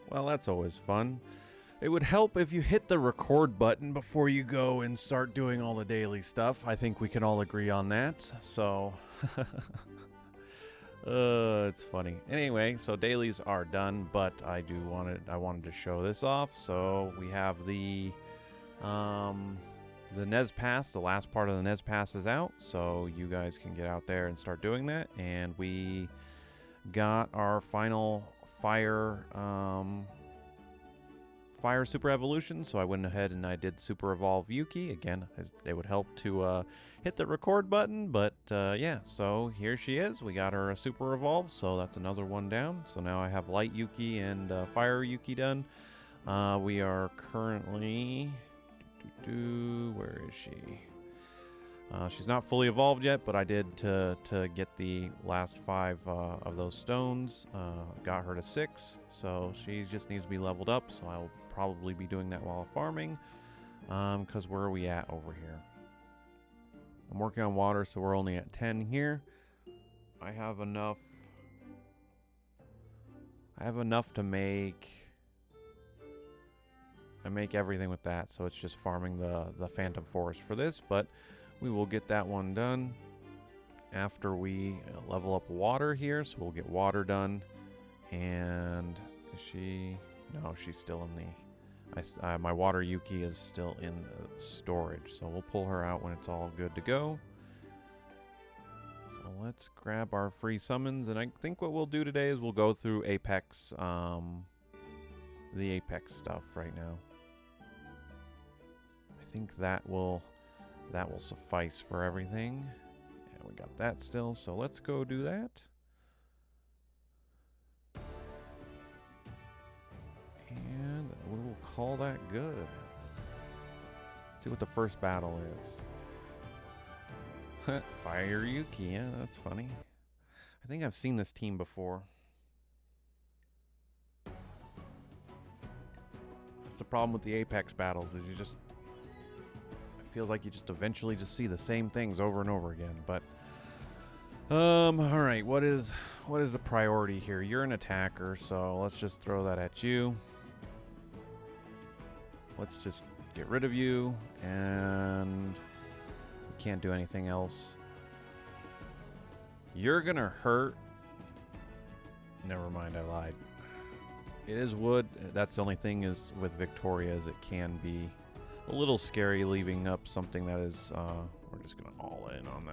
Well, that's always fun. It would help if you hit the record button before you go and start doing all the daily stuff. I think we can all agree on that. So, it's funny. Anyway, so dailies are done, but I wanted to show this off. So we have the Nez Pass. The last part of the Nez Pass is out, so you guys can get out there and start doing that. And we got our final fire super evolution, so I went ahead and I did super evolve Yuki again. It would help to hit the record button, but yeah, so here she is. We got her a super evolve, so that's another one down. So now I have light Yuki and fire Yuki done. We are currently where is she? She's not fully evolved yet, but I did to get the last 5 of those stones. Got her to 6, so she just needs to be leveled up. So I'll probably be doing that while farming. Because where are we at over here? I'm working on water, so we're only at 10 here. I have enough to make. I make everything with that, so it's just farming the Phantom Forest for this, but we will get that one done after we level up water here. So we'll get water done. And is she? No, she's still in the... my water Yuki is still in storage. So we'll pull her out when it's all good to go. So let's grab our free summons. And I think what we'll do today is we'll go through Apex, the Apex stuff right now. I think that will suffice for everything. Yeah, we got that still, so let's go do that. And we will call that good. Let's see what the first battle is. Fire Yuki, yeah, that's funny. I think I've seen this team before. That's the problem with the Apex battles, is you just... feels like you just eventually just see the same things over and over again. But all right, what is the priority here? You're an attacker, so let's just throw that at you. Let's just get rid of you, and we can't do anything else. You're gonna hurt. Never mind, I lied. It is wood. That's the only thing is with Victoria, is it can be a little scary leaving up something that is, we're just going to all in on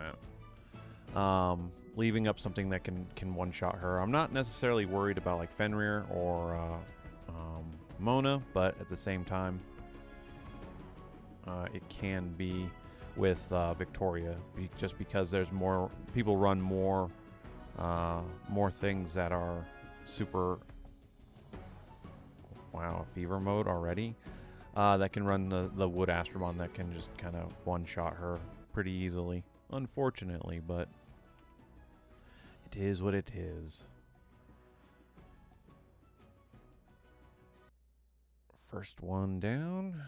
that. Leaving up something that can one-shot her. I'm not necessarily worried about like Fenrir or Mona, but at the same time, it can be with Victoria, just because there's more, people run more things that are super, wow, fever mode already. That can run the Wood Astromon that can just kind of one-shot her pretty easily. Unfortunately, but it is what it is. First one down.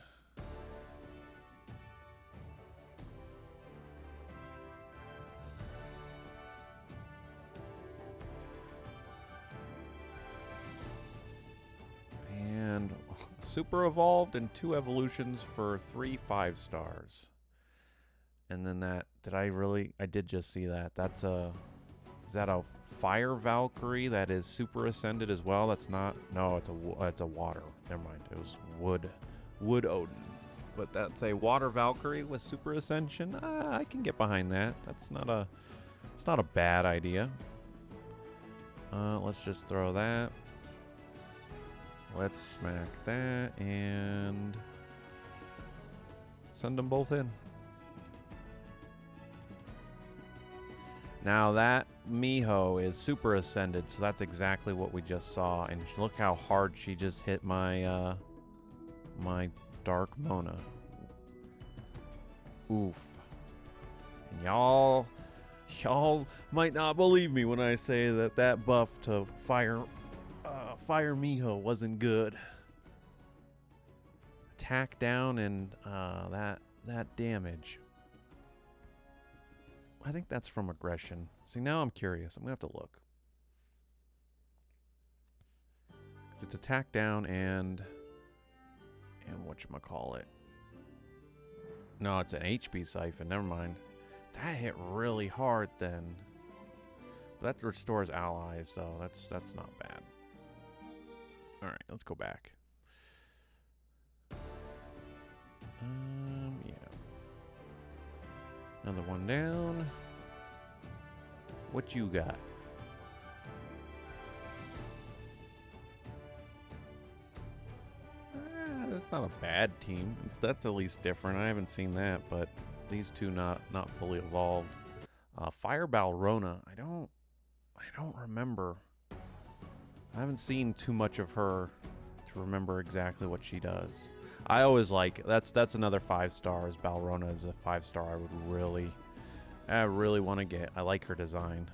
And super evolved and 2 evolutions for 3 5-stars. And then that, I did just see that. That's is that a fire Valkyrie that is super ascended as well? That's not, no, it's a water. Never mind, it was wood Odin. But that's a water Valkyrie with super ascension. I can get behind that. It's not a bad idea. Let's just throw that. Let's smack that and send them both in. Now that Miho is super ascended, so that's exactly what we just saw. And look how hard she just hit my my Dark Mona. Oof. And y'all might not believe me when I say that buff to Fire Miho wasn't good. Attack down and that damage. I think that's from aggression. See, now I'm curious. I'm gonna have to look. It's attack down and whatchamacallit. No, it's an HP siphon. Never mind. That hit really hard then. But that restores allies, so that's not bad. All right, let's go back. Yeah. Another one down. What you got? That's not a bad team. That's at least different. I haven't seen that, but these two not fully evolved. Fire Balrona. I don't remember. I haven't seen too much of her to remember exactly what she does. I always like that's another 5 stars. Balrona is a 5-star. I really want to get. I like her design.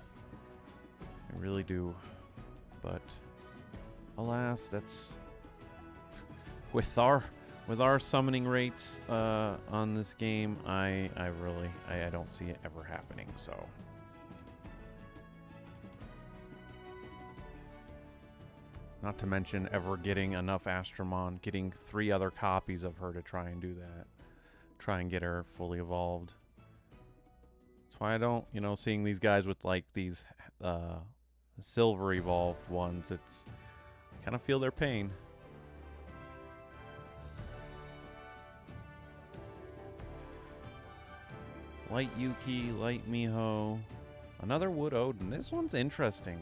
I really do, but alas, that's with our summoning rates on this game. I don't see it ever happening. So. Not to mention ever getting enough Astromon, getting 3 other copies of her to try and do that. Try and get her fully evolved. That's why I don't, seeing these guys with like these silver evolved ones, I kind of feel their pain. Light Yuki, Light Miho, another Wood Odin. This one's interesting.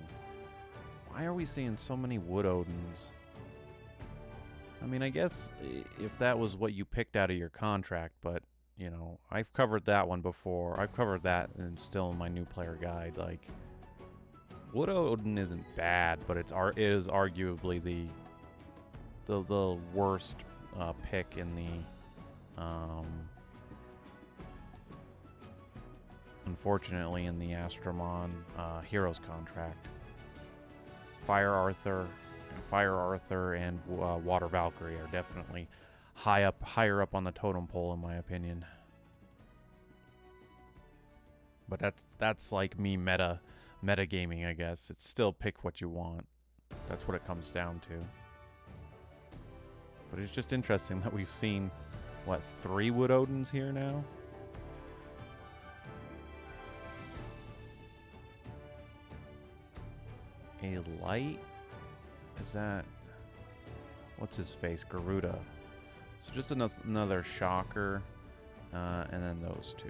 Why are we seeing so many Wood Odins? I mean, I guess if that was what you picked out of your contract, but, I've covered that one before. I've covered that and still in my new player guide. Like, Wood Odin isn't bad, but it is arguably the worst pick in the, unfortunately, in the Astromon Heroes contract. Fire Arthur and Water Valkyrie are definitely higher up on the totem pole in my opinion. But that's like me metagaming, I guess. It's still pick what you want. That's what it comes down to. But it's just interesting that we've seen 3 Wood Odins here now. A light? Is that... What's his face? Garuda. So just another shocker. And then those 2.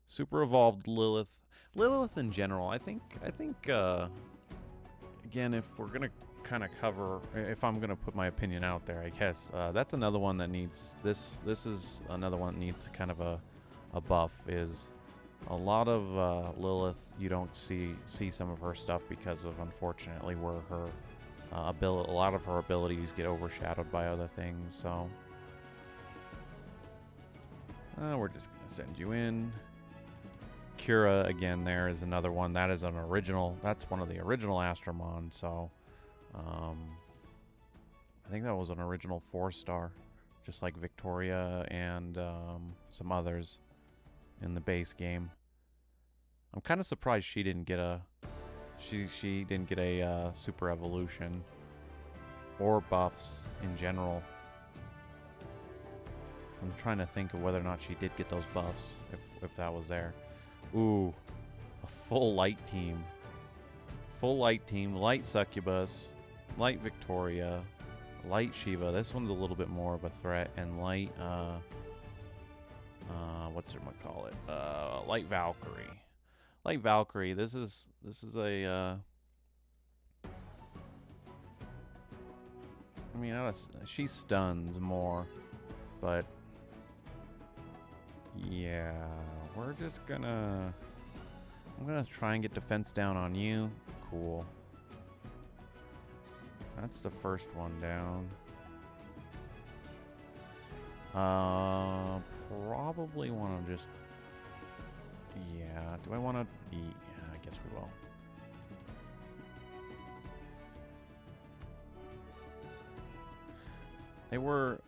Super evolved Lilith. Lilith in general, I think again, if we're going to kind of cover... If I'm going to put my opinion out there, I guess, that's another one that needs... This is another one that needs kind of a buff, is... A lot of Lilith, you don't see some of her stuff because of, unfortunately, where her a lot of her abilities get overshadowed by other things. So we're just gonna send you in. Kira again. There is another one that is an original. That's one of the original Astromon. So I think that was an original 4-star, just like Victoria and some others in the base game. I'm kind of surprised she didn't get a super evolution or buffs in general. I'm trying to think of whether or not she did get those buffs, if that was there. Ooh, a full light team. Full light team, light Succubus, light Victoria, light Shiva. This one's a little bit more of a threat, and light light Valkyrie. Light Valkyrie, this is a I mean, she stuns more, but yeah, we're just I'm gonna try and get defense down on you. Cool. That's the first one down. Probably want to just... Yeah, do I want to... Yeah, I guess we will. they were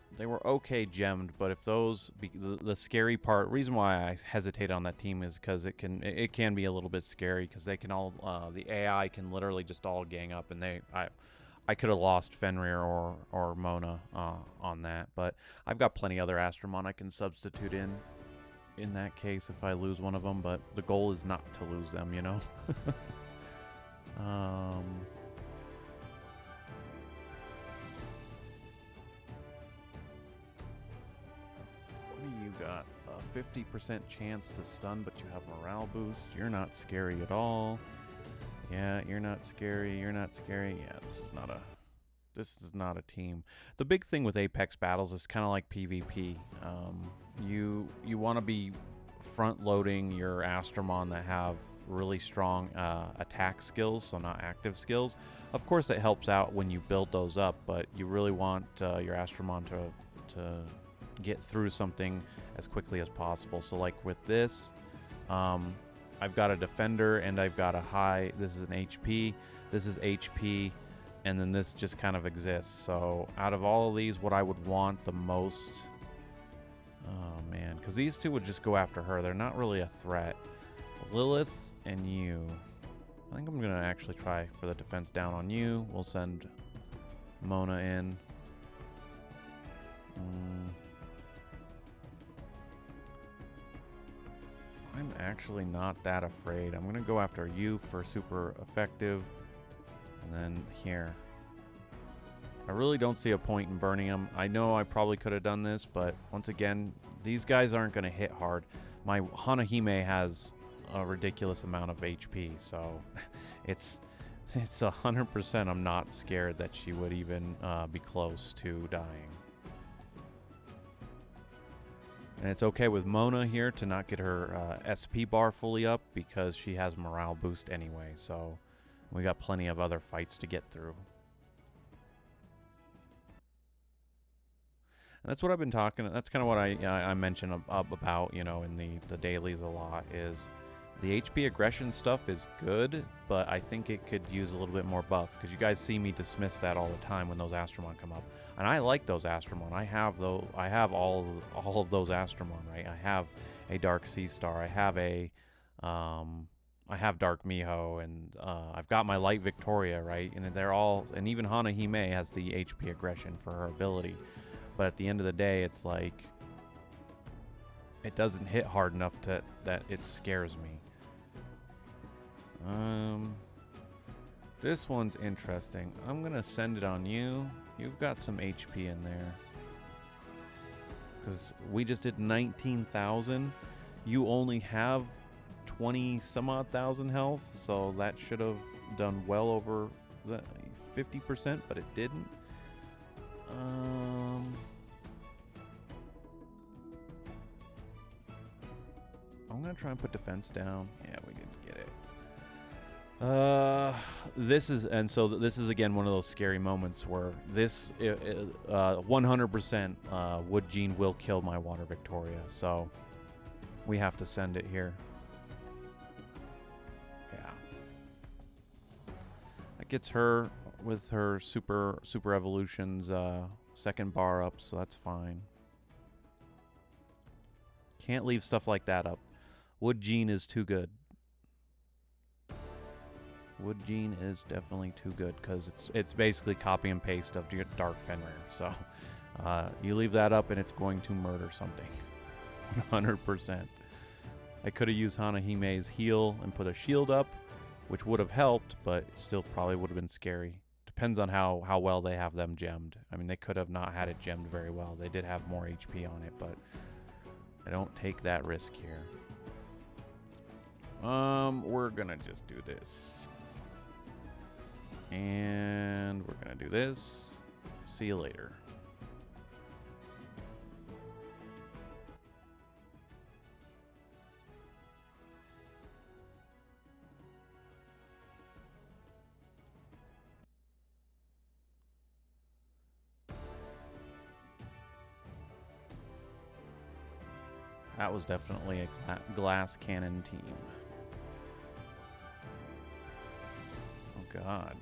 okay gemmed, but if those the scary part reason why I hesitate on that team is because it can be a little bit scary because they can all the AI can literally just all gang up and I could have lost Fenrir or Mona on that, but I've got plenty other Astromon I can substitute in that case if I lose one of them, but the goal is not to lose them, you know. What do you got? A 50% chance to stun, but you have morale boost. You're not scary at all. Yeah, you're not scary. You're not scary. Yeah, this is not a team. The big thing with Apex battles is kind of like PvP. You want to be front loading your Astromon that have really strong attack skills, so not active skills. Of course, it helps out when you build those up, but you really want your Astromon to get through something as quickly as possible. So like with this, I've got a defender and I've got a high. This is an HP. This is HP. And then this just kind of exists. So out of all of these, what I would want the most... Oh, man. Because these two would just go after her. They're not really a threat. Lilith and you. I think I'm going to actually try for the defense down on you. We'll send Mona in. I'm actually not that afraid. I'm going to go after you for super effective. And then here. I really don't see a point in burning them. I know I probably could have done this, but once again, these guys aren't going to hit hard. My Hanahime has a ridiculous amount of HP, so it's 100% I'm not scared that she would even be close to dying. And it's okay with Mona here to not get her SP bar fully up because she has morale boost anyway, so we got plenty of other fights to get through. And that's what I've been talking. That's kind of what I mentioned about, you know, in the dailies a lot is the HP aggression stuff is good, but I think it could use a little bit more buff because you guys see me dismiss that all the time when those Astromon come up, and I like those Astromon. I have all of those Astromon, right? I have a Dark Sea Star. I have Dark Miho, and I've got my Light Victoria, right? And they're all, and even Hanahime has the HP aggression for her ability. But at the end of the day, it's like it doesn't hit hard enough that it scares me. This one's interesting. I'm gonna send it on you. You've got some HP in there. Because we just did 19,000. You only have 20 some odd thousand health, so that should have done well over the 50%, but it didn't. I'm gonna try and put defense down. Yeah, we didn't get it. This is again one of those scary moments where this 100% Wood Gene will kill my Water Victoria, so we have to send it here. Yeah, that gets her with her super evolutions second bar up, so that's fine. Can't leave stuff like that up. Wood Gene is too good. Wood Gene is definitely too good because it's basically copy and paste of Dark Fenrir. So you leave that up and it's going to murder something. 100%. I could have used Hanahime's heal and put a shield up, which would have helped, but it still probably would have been scary. Depends on how well they have them gemmed. I mean, they could have not had it gemmed very well. They did have more HP on it, but I don't take that risk here. We're gonna just do this. And we're gonna do this. See you later. That was definitely a glass cannon team. Oh God.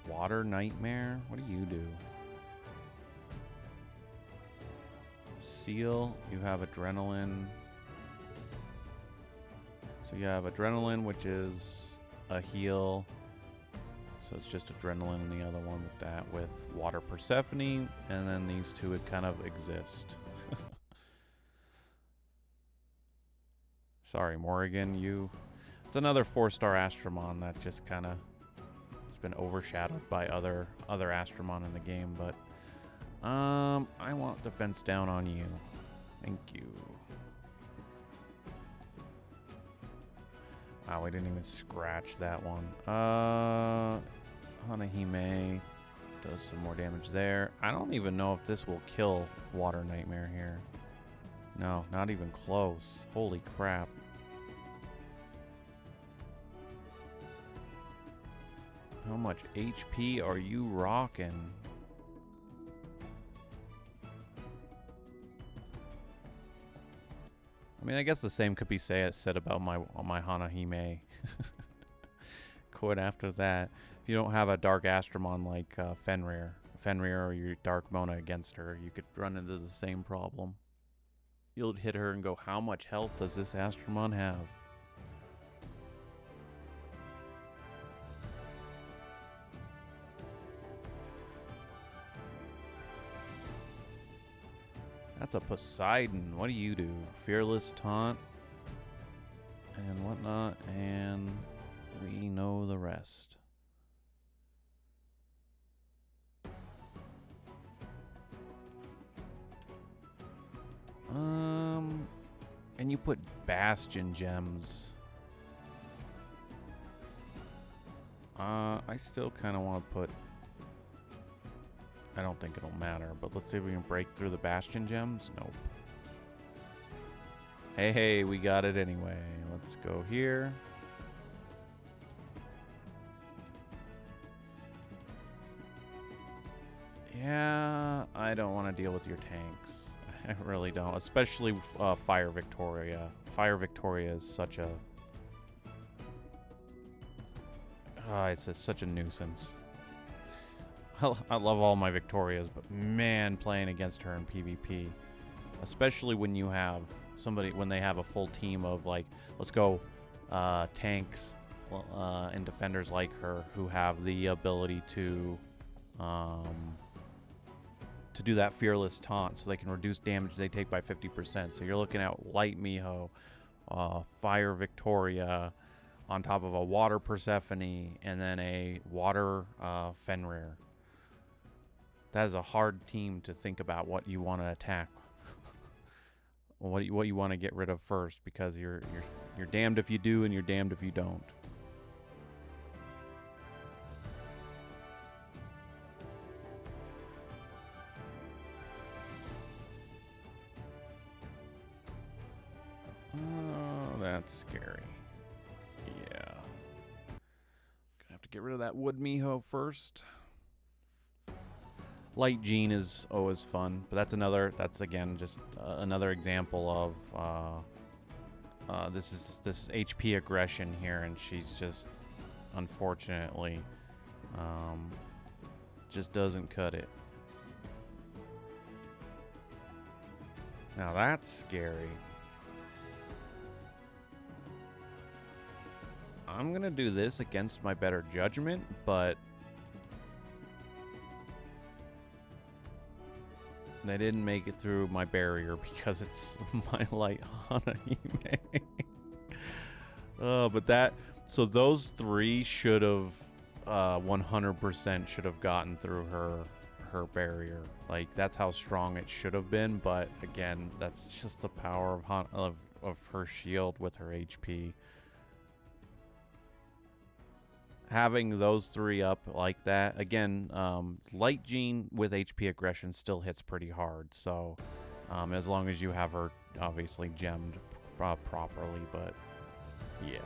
Water Nightmare? What do you do? Seal, you have Adrenaline. So you have Adrenaline, which is a heal. So it's just Adrenaline and the other one with that, with Water Persephone, and then these two would kind of exist. Sorry, Morrigan, you... It's another 4-star Astromon that just kind of... It's been overshadowed by other Astromon in the game, but... I want defense down on you. Thank you. Wow, we didn't even scratch that one. Hanahime does some more damage there. I don't even know if this will kill Water Nightmare here. No, not even close. Holy crap. How much HP are you rocking? I mean, I guess the same could be said about my Hanahime. Quite after that, if you don't have a Dark Astromon like Fenrir or your Dark Mona against her, you could run into the same problem. You'll hit her and go, how much health does this Astromon have? That's a Poseidon. What do you do? Fearless Taunt and whatnot, and we know the rest. And you put Bastion Gems. I still kind of want to put... I don't think it'll matter, but let's see if we can break through the Bastion Gems. Nope. Hey, we got it anyway. Let's go here. Yeah, I don't want to deal with your tanks. I really don't. Especially Fire Victoria. Fire Victoria is such a... it's such a nuisance. I love all my Victorias, but man, playing against her in PvP, especially when you have somebody, when they have a full team of like, let's go, tanks and defenders like her who have the ability to do that fearless taunt, so they can reduce damage they take by 50%. So you're looking at Light Miho, Fire Victoria, on top of a Water Persephone, and then a Water Fenrir. That is a hard team to think about what you want to attack, what you want to get rid of first, because you're damned if you do and you're damned if you don't. Oh, that's scary. Yeah. Gonna have to get rid of that Wood Miho first. Light Gene is always fun, but that's again just another example of this HP aggression here, and she's just unfortunately just doesn't cut it. Now that's scary. I'm gonna do this against my better judgment, but they didn't make it through my barrier because it's my Light Hanahime. So those three should have 100% should have gotten through her barrier. Like, that's how strong it should have been, but again, that's just the power of her shield with her HP. Having those three up like that, again, Light Gene with HP aggression still hits pretty hard, so as long as you have her obviously gemmed properly, but yeah.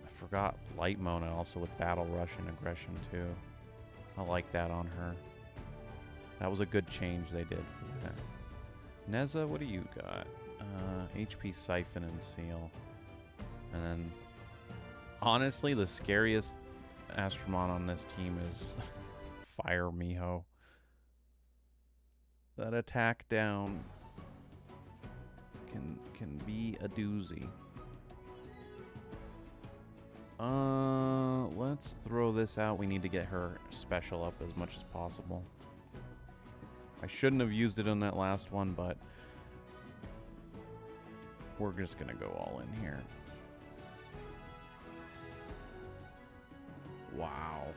I forgot Light Mona also with Battle Rush and aggression too. I like that on her. That was a good change they did for that. Neza, what do you got? HP Siphon and Seal. And then, honestly, the scariest Astromon on this team is Fire Miho. That attack down can be a doozy. Let's throw this out. We need to get her special up as much as possible. I shouldn't have used it on that last one, but we're just gonna go all in here. Wow.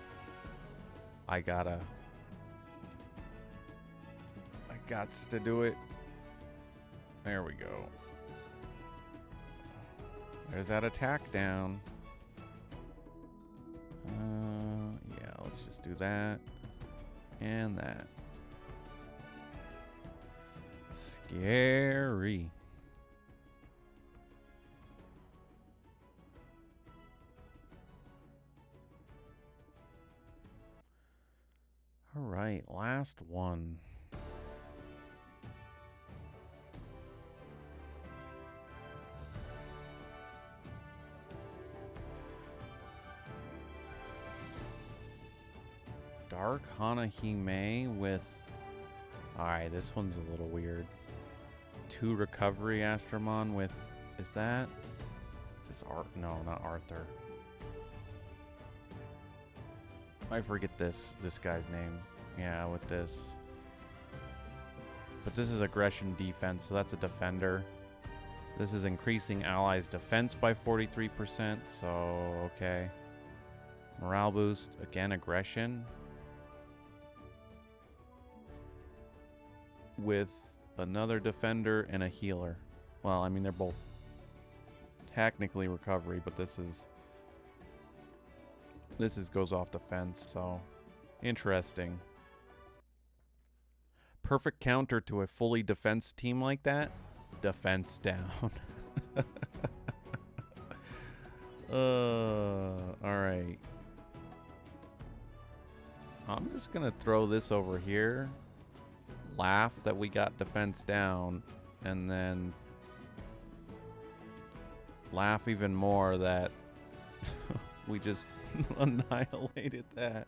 I gots to do it. There we go. There's that attack down. Yeah, let's just do that. And that. Scary. All right, last one. Dark Hanahime with... Alright, this one's a little weird. 2 recovery Astromon with... Is this Art? No, not Arthur. I forget this guy's name. Yeah, with this. But this is aggression defense, so that's a defender. This is increasing allies' defense by 43%, so okay. Morale boost, again aggression. With another defender and a healer. Well, I mean, they're both technically recovery, but this goes off defense, so interesting. Perfect counter to a fully defense team like that. Defense down. All right. I'm just gonna throw this over here. Laugh that we got defense down, and then laugh even more that we just annihilated that.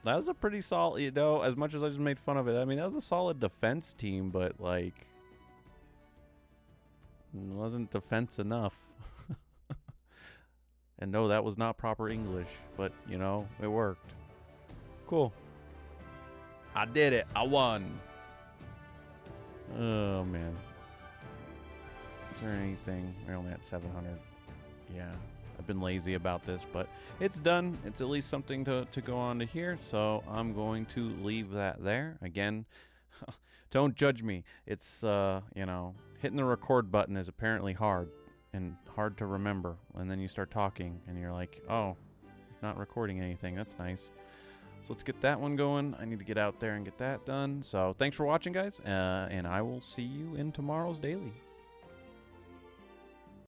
That was a pretty solid, you know, as much as I just made fun of it. I mean, that was a solid defense team, but like, wasn't defense enough. And no, that was not proper English, but you know, it worked. Cool. I did it. I won. Oh, man. Is there anything? We're only at 700. Yeah. I've been lazy about this, but it's done. It's at least something to go on to here, so I'm going to leave that there. Again, don't judge me. It's, you know, hitting the record button is apparently hard and hard to remember. And then you start talking, and you're like, oh, not recording anything. That's nice. So let's get that one going. I need to get out there and get that done. So thanks for watching, guys, and I will see you in tomorrow's daily.